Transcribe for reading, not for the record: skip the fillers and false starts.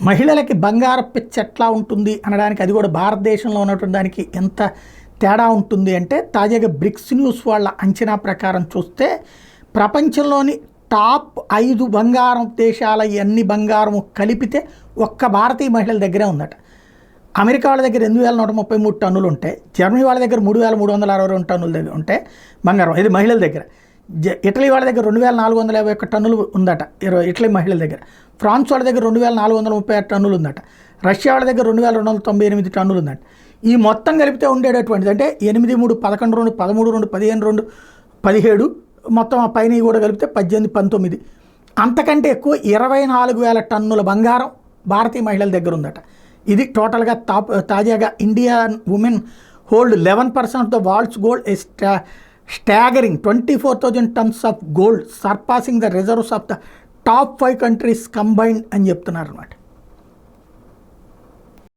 మహిళలకి బంగారం పిచ్చ ఎట్లా ఉంటుంది అనడానికి అది కూడా భారతదేశంలో ఉన్నటువంటి దానికి ఎంత తేడా ఉంటుంది అంటే తాజాగా బ్రిక్స్ న్యూస్ వాళ్ళ అంచనా ప్రకారం చూస్తే ప్రపంచంలోని టాప్ 5 బంగారం దేశాల అన్ని బంగారం కలిపితే ఒక్క భారతీయ మహిళల దగ్గరే ఉందట. అమెరికా వాళ్ళ దగ్గర 2133 టన్నులు ఉంటే, జర్మనీ వాళ్ళ దగ్గర 3362 టన్నుల దగ్గర ఉంటే బంగారం, ఇది మహిళల దగ్గర. ఇటలీ వాళ్ళ దగ్గర 2451 టన్నులు ఉందట ఇటలీ మహిళల దగ్గర. ఫ్రాన్స్ వాళ్ళ దగ్గర 2436 టన్నులు ఉందట. రష్యా వాళ్ళ దగ్గర 2298 టన్నులు ఉందట. ఈ మొత్తం కలిపితే ఉండేటటువంటిది అంటే 8, 3, 11, 2, 13, 2, 15, 2, 17 మొత్తం ఆ పైన కూడా కలిపితే 18, 19 అంతకంటే ఎక్కువ 24,000 టన్నుల బంగారం భారతీయ మహిళల దగ్గర ఉందట. ఇది టోటల్గా తాజాగా Indian women hold 11% of the world's gold staggering 24,000 tons of gold సర్పాసింగ్ the reserves of the top 5 countries combined అని చెప్తున్నారు అన్నమాట.